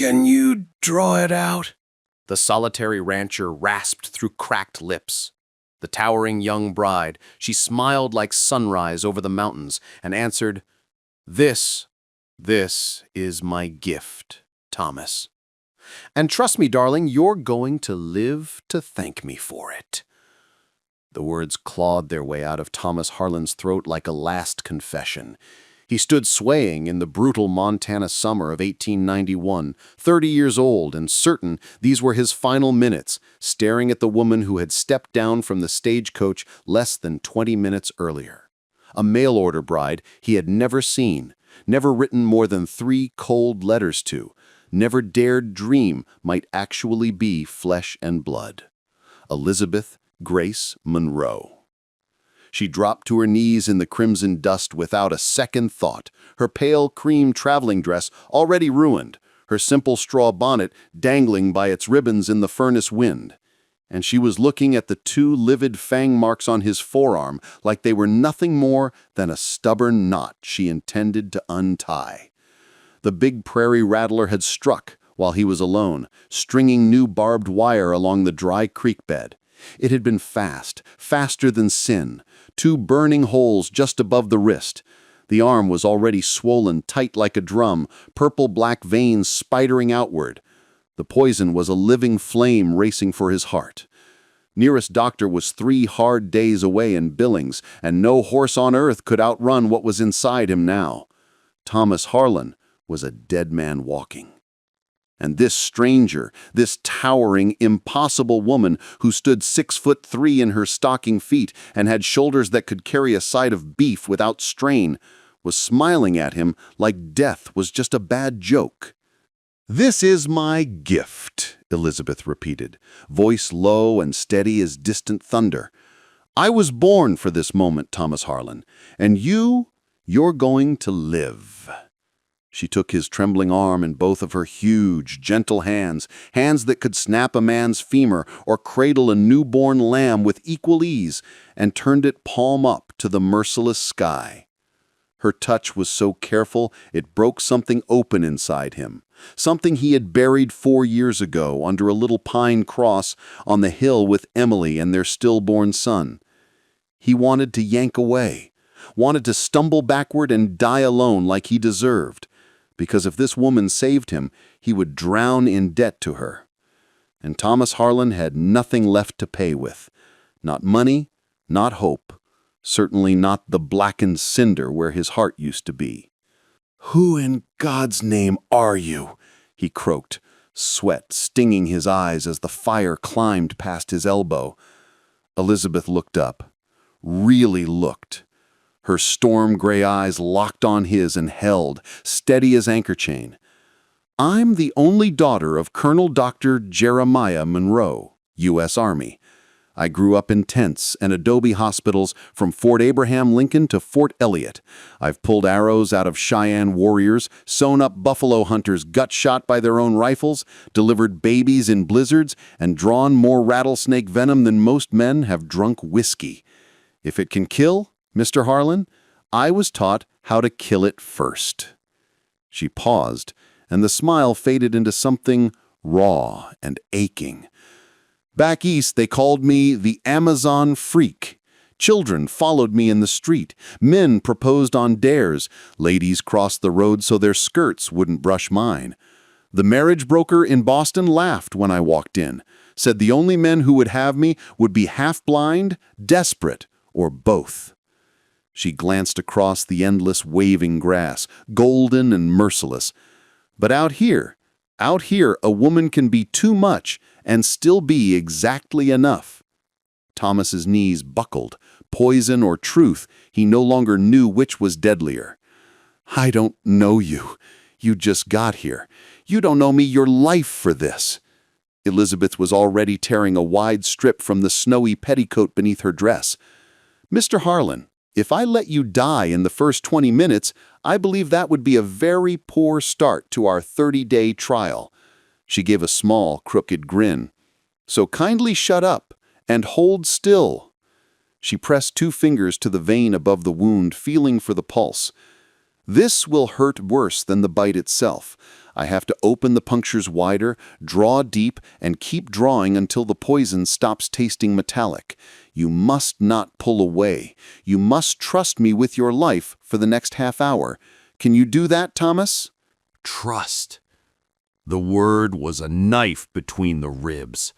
Can you draw it out? The solitary rancher rasped through cracked lips. The towering young bride, she smiled like sunrise over the mountains and answered, This is my gift, Thomas. And trust me, darling, you're going to live to thank me for it. The words clawed their way out of Thomas Harlan's throat like a last confession. He stood swaying in the brutal Montana summer of 1891, 30 years old and certain these were his final minutes, staring at the woman who had stepped down from the stagecoach less than 20 minutes earlier. A mail-order bride he had never seen, never written more than 3 cold letters to, never dared dream might actually be flesh and blood. Elizabeth Grace Monroe. She dropped to her knees in the crimson dust without a second thought, her pale cream traveling dress already ruined, her simple straw bonnet dangling by its ribbons in the furnace wind. And she was looking at the 2 livid fang marks on his forearm like they were nothing more than a stubborn knot she intended to untie. The big prairie rattler had struck while he was alone, stringing new barbed wire along the dry creek bed. It had been fast, faster than sin, 2 burning holes just above the wrist. The arm was already swollen tight like a drum, purple-black veins spidering outward. The poison was a living flame racing for his heart. Nearest doctor was 3 hard days away in Billings, and no horse on earth could outrun what was inside him now. Thomas Harlan was a dead man walking. And this stranger, this towering, impossible woman who stood 6'3" in her stocking feet and had shoulders that could carry a side of beef without strain, was smiling at him like death was just a bad joke. "This is my gift," Elizabeth repeated, voice low and steady as distant thunder. "I was born for this moment, Thomas Harlan, and you're going to live." She took his trembling arm in both of her huge, gentle hands, hands that could snap a man's femur or cradle a newborn lamb with equal ease, and turned it palm up to the merciless sky. Her touch was so careful it broke something open inside him, something he had buried 4 years ago under a little pine cross on the hill with Emily and their stillborn son. He wanted to yank away, wanted to stumble backward and die alone like he deserved. Because if this woman saved him, he would drown in debt to her. And Thomas Harlan had nothing left to pay with. Not money, not hope, certainly not the blackened cinder where his heart used to be. "Who in God's name are you?" he croaked, sweat stinging his eyes as the fire climbed past his elbow. Elizabeth looked up, really looked. Her storm-gray eyes locked on his and held, steady as anchor chain. "I'm the only daughter of Colonel Dr. Jeremiah Monroe, U.S. Army. I grew up in tents and adobe hospitals from Fort Abraham Lincoln to Fort Elliott. I've pulled arrows out of Cheyenne warriors, sewn up buffalo hunters gut-shot by their own rifles, delivered babies in blizzards, and drawn more rattlesnake venom than most men have drunk whiskey. If it can kill, Mr. Harlan, I was taught how to kill it first." She paused, and the smile faded into something raw and aching. "Back east, they called me the Amazon Freak. Children followed me in the street. Men proposed on dares. Ladies crossed the road so their skirts wouldn't brush mine. The marriage broker in Boston laughed when I walked in, said the only men who would have me would be half-blind, desperate, or both." She glanced across the endless waving grass, golden and merciless. "But out here, a woman can be too much and still be exactly enough." Thomas's knees buckled. Poison or truth, he no longer knew which was deadlier. "I don't know you. You just got here. You don't know me your life for this." Elizabeth was already tearing a wide strip from the snowy petticoat beneath her dress. "Mr. Harlan, if I let you die in the first 20 minutes, I believe that would be a very poor start to our 30-day trial." She gave a small, crooked grin. "So kindly shut up and hold still." She pressed 2 fingers to the vein above the wound, feeling for the pulse. "This will hurt worse than the bite itself. I have to open the punctures wider, draw deep, and keep drawing until the poison stops tasting metallic. You must not pull away. You must trust me with your life for the next half hour. Can you do that, Thomas?" Trust. The word was a knife between the ribs.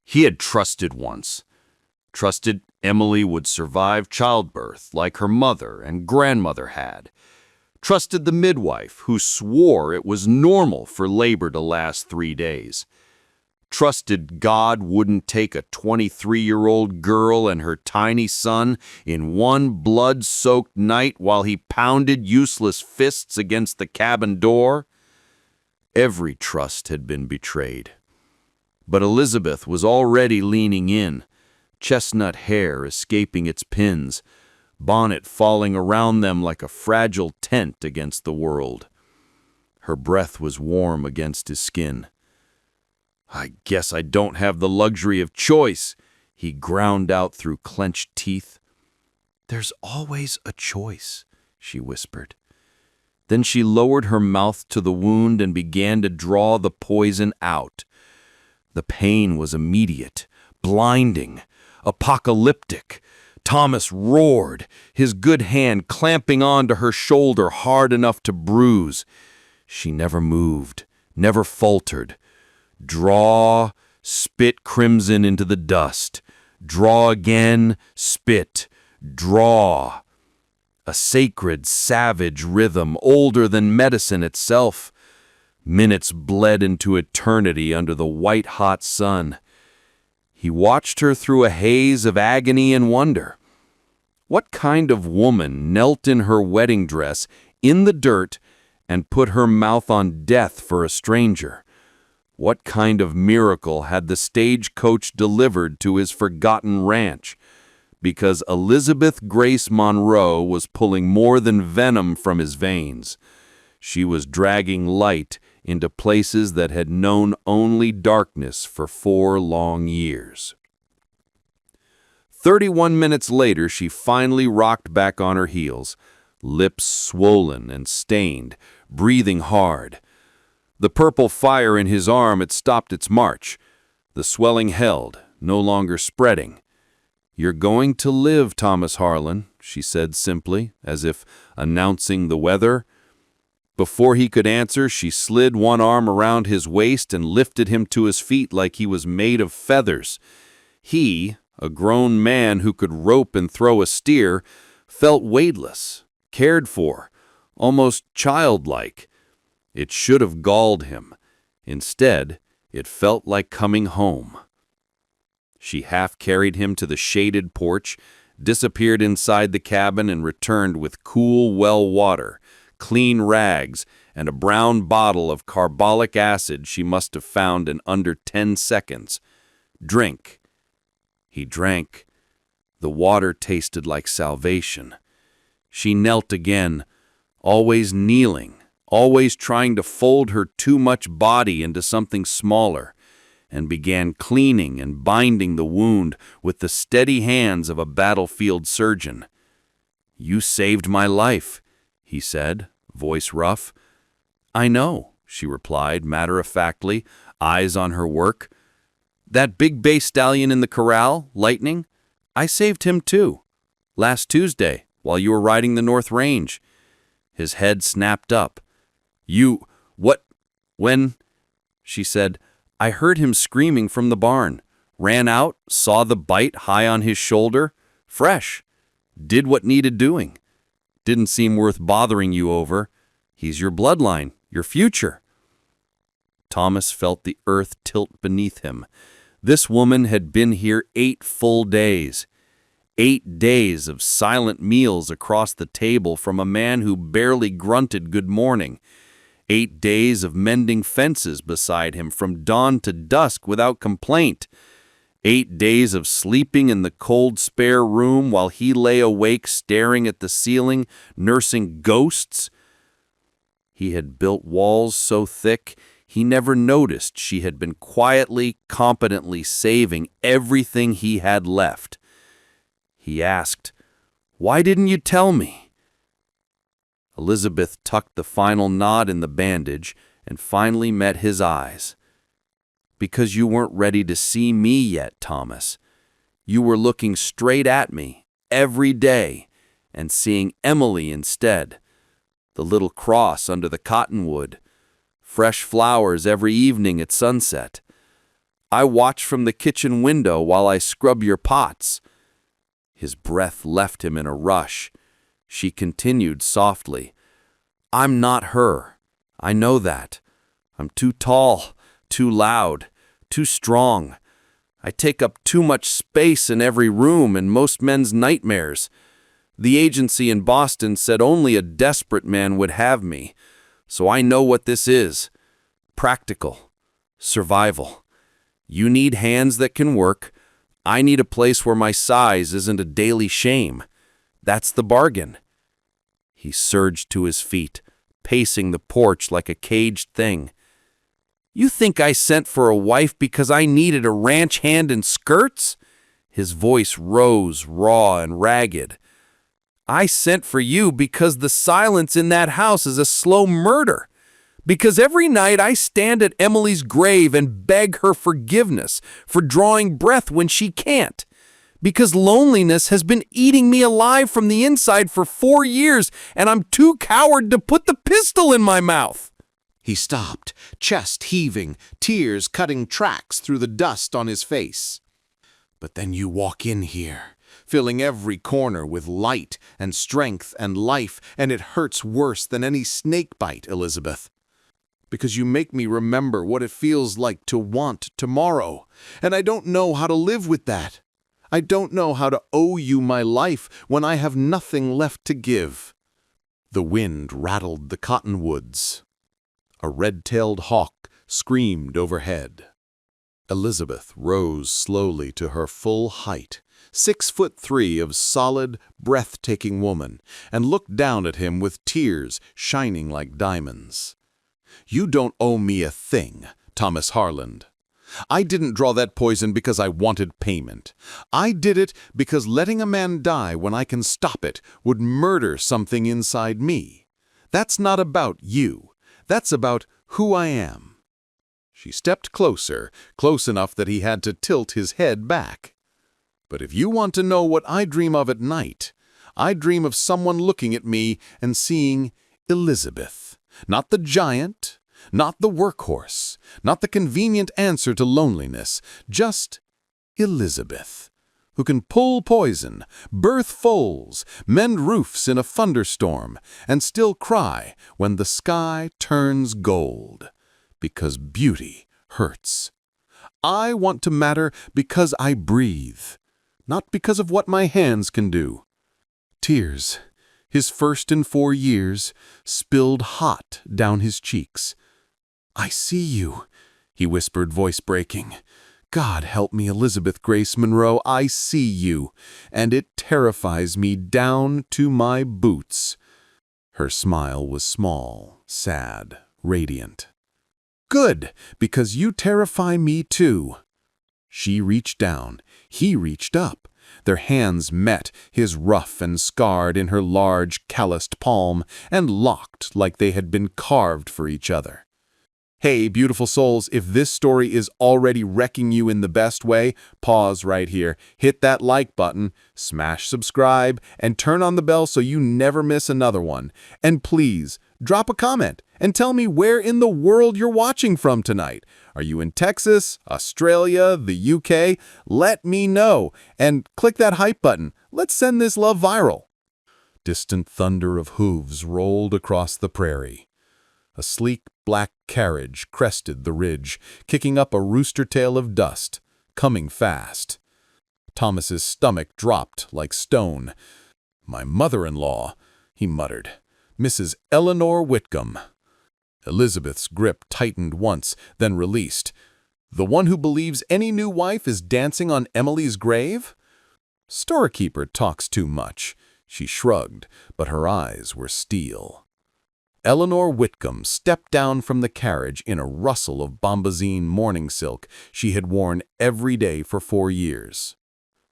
He had trusted once. Trusted Emily would survive childbirth like her mother and grandmother had. Trusted the midwife who swore it was normal for labor to last 3 days. Trusted God wouldn't take a 23-year-old girl and her tiny son in one blood-soaked night while he pounded useless fists against the cabin door. Every trust had been betrayed. But Elizabeth was already leaning in, chestnut hair escaping its pins, bonnet falling around them like a fragile tent against the world. Her breath was warm against his skin. "I guess I don't have the luxury of choice," he ground out through clenched teeth. "There's always a choice," she whispered. Then she lowered her mouth to the wound and began to draw the poison out. The pain was immediate, blinding, apocalyptic. Thomas roared, his good hand clamping onto her shoulder hard enough to bruise. She never moved, never faltered. Draw, spit crimson into the dust. Draw again, spit, draw. A sacred, savage rhythm, older than medicine itself. Minutes bled into eternity under the white-hot sun. He watched her through a haze of agony and wonder. What kind of woman knelt in her wedding dress in the dirt and put her mouth on death for a stranger? What kind of miracle had the stagecoach delivered to his forgotten ranch? Because Elizabeth Grace Monroe was pulling more than venom from his veins. She was dragging light into places that had known only darkness for 4 long years. 31 minutes later, she finally rocked back on her heels, lips swollen and stained, breathing hard. The purple fire in his arm had stopped its march. The swelling held, no longer spreading. "You're going to live, Thomas Harlan," she said simply, as if announcing the weather. Before he could answer, she slid one arm around his waist and lifted him to his feet like he was made of feathers. He, a grown man who could rope and throw a steer, felt weightless, cared for, almost childlike. It should have galled him. Instead, it felt like coming home. She half carried him to the shaded porch, disappeared inside the cabin, and returned with cool well water, clean rags, and a brown bottle of carbolic acid she must have found in under 10 seconds. "Drink." He drank. The water tasted like salvation. She knelt again, always kneeling, always trying to fold her too much body into something smaller, and began cleaning and binding the wound with the steady hands of a battlefield surgeon. "You saved my life," he said, voice rough. "I know," she replied matter-of-factly, eyes on her work. "That big bay stallion in the corral, Lightning, I saved him too, last Tuesday, while you were riding the North Range." His head snapped up. "You, what, when?" she said. "I heard him screaming from the barn, ran out, saw the bite high on his shoulder, fresh, did what needed doing. Didn't seem worth bothering you over. He's your bloodline, your future." Thomas felt the earth tilt beneath him. This woman had been here 8 full days. 8 days of silent meals across the table from a man who barely grunted good morning. 8 days of mending fences beside him from dawn to dusk without complaint. 8 days of sleeping in the cold spare room while he lay awake staring at the ceiling, nursing ghosts. He had built walls so thick he never noticed she had been quietly, competently saving everything he had left. He asked, "Why didn't you tell me?" Elizabeth tucked the final knot in the bandage and finally met his eyes. Because you weren't ready to see me yet, Thomas. You were looking straight at me every day and seeing Emily instead. The little cross under the cottonwood, fresh flowers every evening at sunset. I watch from the kitchen window while I scrub your pots. His breath left him in a rush. She continued softly, I'm not her. I know that. I'm too tall, too loud, too strong. I take up too much space in every room and most men's nightmares. The agency in Boston said only a desperate man would have me, so I know what this is. Practical. Survival. You need hands that can work. I need a place where my size isn't a daily shame. That's the bargain. He surged to his feet, pacing the porch like a caged thing. You think I sent for a wife because I needed a ranch hand in skirts? His voice rose, raw and ragged. I sent for you because the silence in that house is a slow murder. Because every night I stand at Emily's grave and beg her forgiveness for drawing breath when she can't. Because loneliness has been eating me alive from the inside for 4 years, and I'm too coward to put the pistol in my mouth. He stopped, chest heaving, tears cutting tracks through the dust on his face. But then you walk in here, filling every corner with light and strength and life, and it hurts worse than any snake bite, Elizabeth. Because you make me remember what it feels like to want tomorrow, and I don't know how to live with that. I don't know how to owe you my life when I have nothing left to give. The wind rattled the cottonwoods. A red-tailed hawk screamed overhead. Elizabeth rose slowly to her full height, 6'3" of solid, breathtaking woman, and looked down at him with tears shining like diamonds. You don't owe me a thing, Thomas Harland. I didn't draw that poison because I wanted payment. I did it because letting a man die when I can stop it would murder something inside me. That's not about you. That's about who I am. She stepped closer, close enough that he had to tilt his head back. But if you want to know what I dream of at night, I dream of someone looking at me and seeing Elizabeth. Not the giant, not the workhorse, not the convenient answer to loneliness, just Elizabeth, who can pull poison, birth foals, mend roofs in a thunderstorm, and still cry when the sky turns gold, because beauty hurts. I want to matter because I breathe, not because of what my hands can do. Tears, his first in 4 years, spilled hot down his cheeks. I see you, he whispered, voice breaking. God help me, Elizabeth Grace Monroe, I see you, and it terrifies me down to my boots. Her smile was small, sad, radiant. Good, because you terrify me too. She reached down, he reached up. Their hands met, his rough and scarred in her large, calloused palm, and locked like they had been carved for each other. Hey, beautiful souls, if this story is already wrecking you in the best way, pause right here, hit that like button, smash subscribe, and turn on the bell so you never miss another one. And please, drop a comment and tell me where in the world you're watching from tonight. Are you in Texas, Australia, the UK? Let me know. And click that hype button. Let's send this love viral. Distant thunder of hooves rolled across the prairie. A sleek black carriage crested the ridge, kicking up a rooster tail of dust, coming fast. Thomas's stomach dropped like stone. My mother-in-law, he muttered. Mrs. Eleanor Whitcomb. Elizabeth's grip tightened once, then released. The one who believes any new wife is dancing on Emily's grave? Storekeeper talks too much. She shrugged, but her eyes were steel. Eleanor Whitcomb stepped down from the carriage in a rustle of bombazine morning silk she had worn every day for 4 years.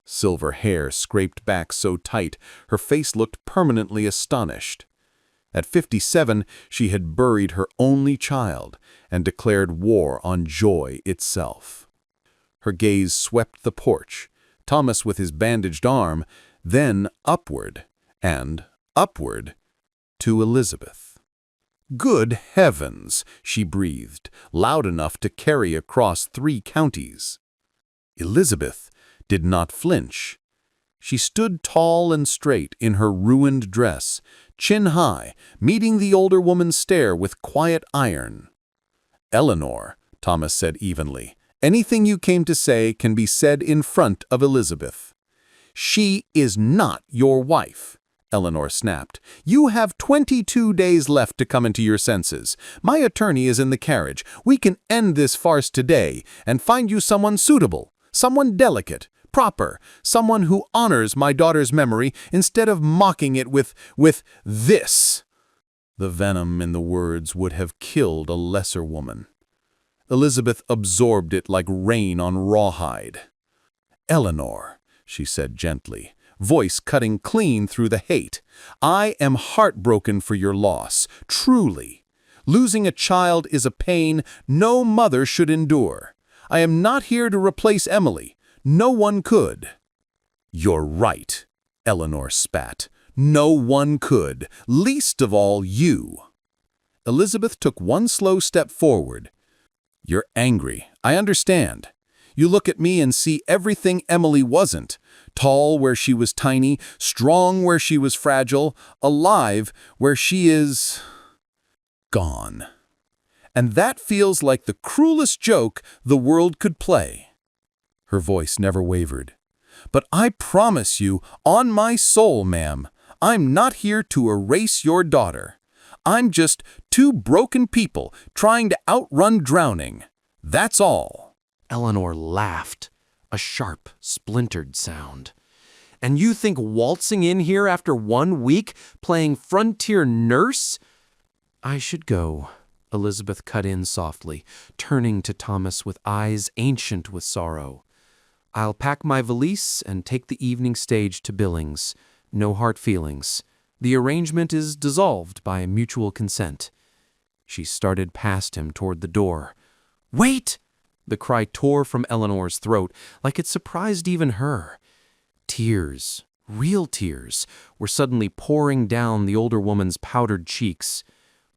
Silver hair scraped back so tight, her face looked permanently astonished. At 57, she had buried her only child and declared war on joy itself. Her gaze swept the porch, Thomas with his bandaged arm, then upward and upward to Elizabeth. "Good heavens!" she breathed, loud enough to carry across 3 counties. Elizabeth did not flinch. She stood tall and straight in her ruined dress, chin high, meeting the older woman's stare with quiet iron. "Eleanor," Thomas said evenly, "anything you came to say can be said in front of Elizabeth." "She is not your wife," Eleanor snapped. "You have 22 days left to come into your senses. My attorney is in the carriage. We can end this farce today and find you someone suitable, someone delicate, proper, someone who honors my daughter's memory instead of mocking it with this." The venom in the words would have killed a lesser woman. Elizabeth absorbed it like rain on rawhide. "Eleanor," she said gently, voice cutting clean through the hate, "I am heartbroken for your loss, truly. Losing a child is a pain no mother should endure. I am not here to replace Emily. No one could." "You're right," Eleanor spat. "No one could, least of all you." Elizabeth took one slow step forward. "You're angry, I understand. You look at me and see everything Emily wasn't. Tall where she was tiny, strong where she was fragile, alive where she is gone. And that feels like the cruelest joke the world could play." Her voice never wavered. "But I promise you, on my soul, ma'am, I'm not here to erase your daughter. I'm just 2 broken people trying to outrun drowning. That's all." Eleanor laughed, a sharp, splintered sound. "And you think waltzing in here after 1 week, playing frontier nurse?" "I should go," Elizabeth cut in softly, turning to Thomas with eyes ancient with sorrow. "I'll pack my valise and take the evening stage to Billings. No hard feelings. The arrangement is dissolved by mutual consent." She started past him toward the door. "Wait!" The cry tore from Eleanor's throat like it surprised even her. Tears, real tears, were suddenly pouring down the older woman's powdered cheeks.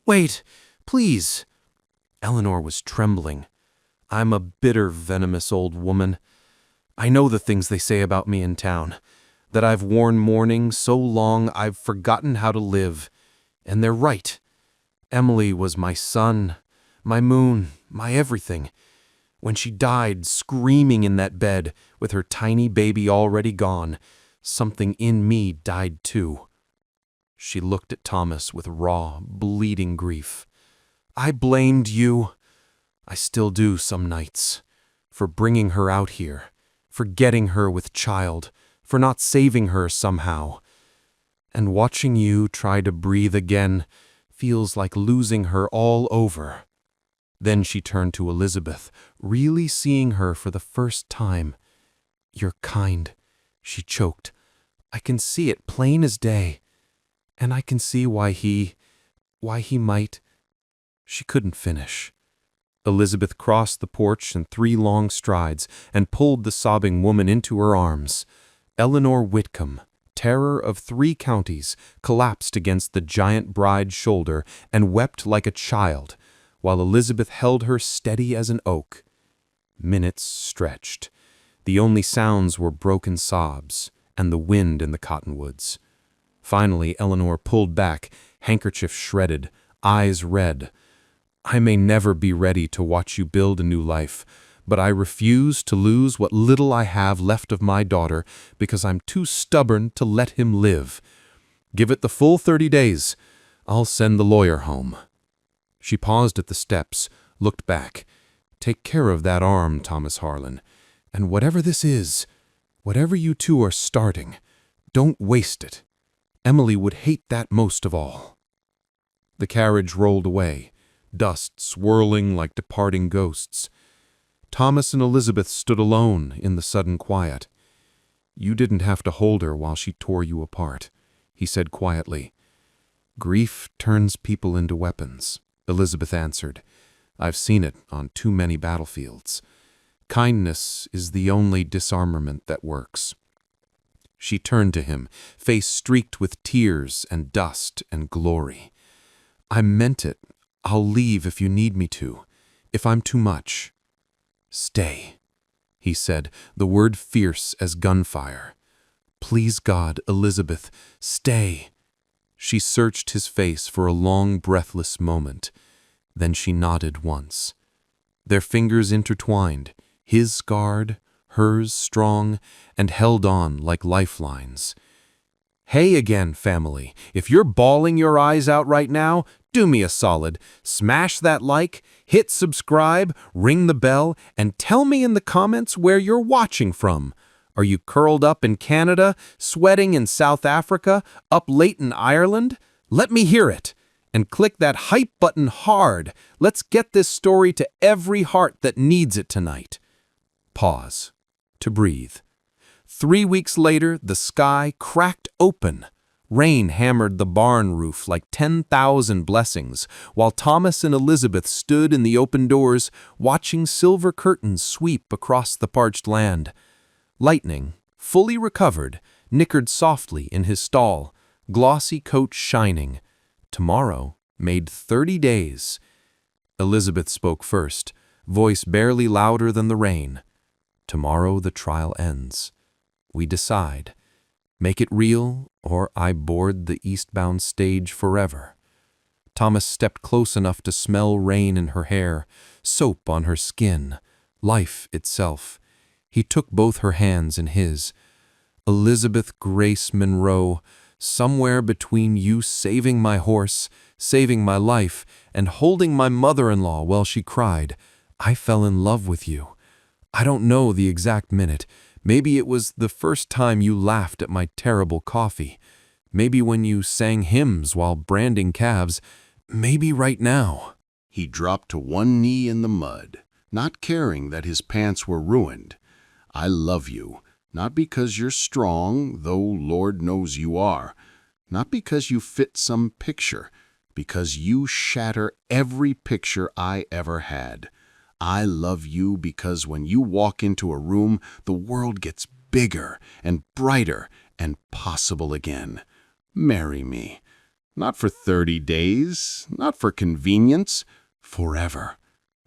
"Wait, please!" Eleanor was trembling. "I'm a bitter, venomous old woman. I know the things they say about me in town, that I've worn mourning so long I've forgotten how to live. And they're right. Emily was my sun, my moon, my everything. When she died, screaming in that bed, with her tiny baby already gone, something in me died too." She looked at Thomas with raw, bleeding grief. "I blamed you. I still do some nights. For bringing her out here. For getting her with child, for not saving her somehow. And watching you try to breathe again feels like losing her all over." Then she turned to Elizabeth, really seeing her for the first time. "You're kind," she choked. "I can see it plain as day. And I can see why he might—" She couldn't finish. Elizabeth crossed the porch in 3 long strides and pulled the sobbing woman into her arms. Eleanor Whitcomb, terror of 3 counties, collapsed against the giant bride's shoulder and wept like a child, while Elizabeth held her steady as an oak. Minutes stretched. The only sounds were broken sobs and the wind in the cottonwoods. Finally, Eleanor pulled back, handkerchief shredded, eyes red. "I may never be ready to watch you build a new life, but I refuse to lose what little I have left of my daughter because I'm too stubborn to let him live. Give it the full 30 days. I'll send the lawyer home." She paused at the steps, looked back. "Take care of that arm, Thomas Harlan. And whatever this is, whatever you two are starting, don't waste it. Emily would hate that most of all." The carriage rolled away, dust swirling like departing ghosts. Thomas and Elizabeth stood alone in the sudden quiet. "You didn't have to hold her while she tore you apart," he said quietly. Grief turns people into weapons, Elizabeth answered. I've seen it on too many battlefields. Kindness is the only disarmament that works. She turned to him, face streaked with tears and dust and glory. I meant it. I'll leave if you need me to, if I'm too much. Stay, he said, the word fierce as gunfire. Please God, Elizabeth, stay. She searched his face for a long, breathless moment. Then she nodded once. Their fingers intertwined, his scarred, hers strong, and held on like lifelines. Hey again, family. If you're bawling your eyes out right now, do me a solid. Smash that like, hit subscribe, ring the bell, and tell me in the comments where you're watching from. Are you curled up in Canada, sweating in South Africa, up late in Ireland? Let me hear it. And click that hype button hard. Let's get this story to every heart that needs it tonight. Pause. To breathe. 3 weeks later, the sky cracked open. Rain hammered the barn roof like 10,000 blessings, while Thomas and Elizabeth stood in the open doors, watching silver curtains sweep across the parched land. Lightning, fully recovered, nickered softly in his stall, glossy coat shining. Tomorrow made 30 days. Elizabeth spoke first, voice barely louder than the rain. Tomorrow the trial ends. We decide. Make it real, or I board the eastbound stage forever. Thomas stepped close enough to smell rain in her hair, soap on her skin, life itself. He took both her hands in his. Elizabeth Grace Monroe, somewhere between you saving my horse, saving my life, and holding my mother-in-law while she cried, I fell in love with you. I don't know the exact minute. Maybe it was the first time you laughed at my terrible coffee. Maybe when you sang hymns while branding calves. Maybe right now. He dropped to one knee in the mud, not caring that his pants were ruined. I love you, not because you're strong, though Lord knows you are. Not because you fit some picture, because you shatter every picture I ever had. I love you because when you walk into a room, the world gets bigger and brighter and possible again. Marry me. Not for 30 days, not for convenience, forever.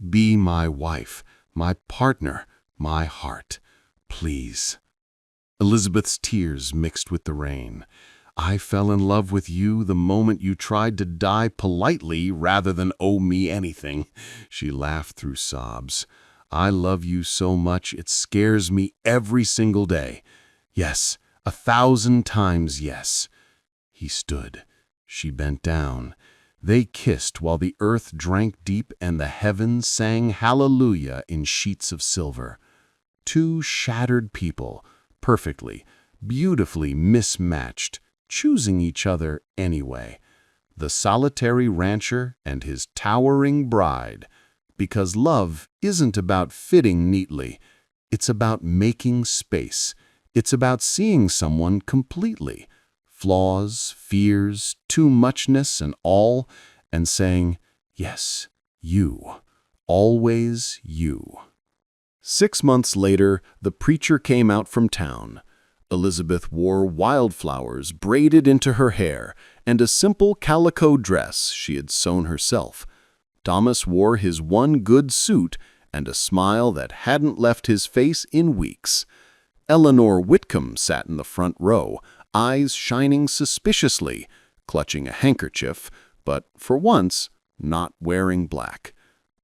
Be my wife, my partner, my heart. Please. Elizabeth's tears mixed with the rain. I fell in love with you the moment you tried to die politely rather than owe me anything. She laughed through sobs. I love you so much it scares me every single day. Yes, 1,000 times yes. He stood. She bent down. They kissed while the earth drank deep and the heavens sang hallelujah in sheets of silver. Two shattered people, perfectly, beautifully mismatched, choosing each other anyway. The solitary rancher and his towering bride. Because love isn't about fitting neatly. It's about making space. It's about seeing someone completely. Flaws, fears, too muchness and all, and saying, yes, you. Always you. 6 months later, the preacher came out from town. Elizabeth wore wildflowers braided into her hair and a simple calico dress she had sewn herself. Thomas wore his one good suit and a smile that hadn't left his face in weeks. Eleanor Whitcomb sat in the front row, eyes shining suspiciously, clutching a handkerchief, but for once, not wearing black.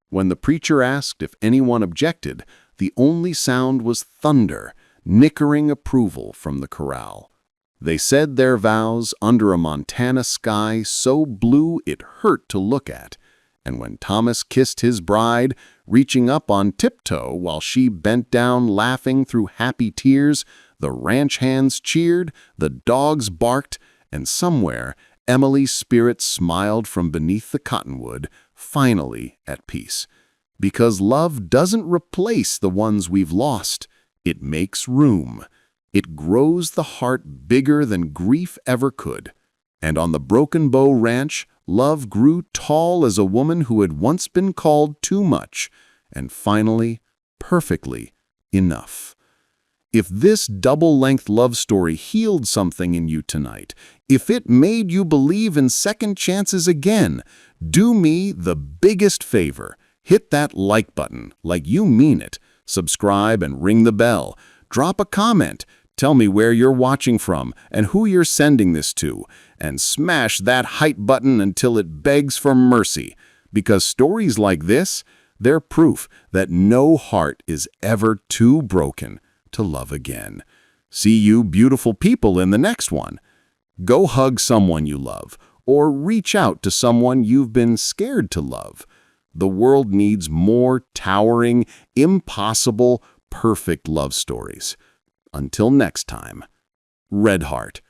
When the preacher asked if anyone objected, the only sound was thunder, nickering approval from the corral. They said their vows under a Montana sky so blue it hurt to look at, and when Thomas kissed his bride, reaching up on tiptoe while she bent down laughing through happy tears, the ranch hands cheered, the dogs barked, and somewhere Emily's spirit smiled from beneath the cottonwood, finally at peace. Because love doesn't replace the ones we've lost. It makes room. It grows the heart bigger than grief ever could. And on the Broken Bow Ranch, love grew tall as a woman who had once been called too much, and finally, perfectly, enough. If this double-length love story healed something in you tonight, if it made you believe in second chances again, do me the biggest favor. Hit that like button, like you mean it. Subscribe and ring the bell. Drop a comment. Tell me where you're watching from and who you're sending this to. And smash that hype button until it begs for mercy. Because stories like this, they're proof that no heart is ever too broken to love again. See you beautiful people in the next one. Go hug someone you love, or reach out to someone you've been scared to love. The world needs more towering, impossible, perfect love stories. Until next time, Red Heart.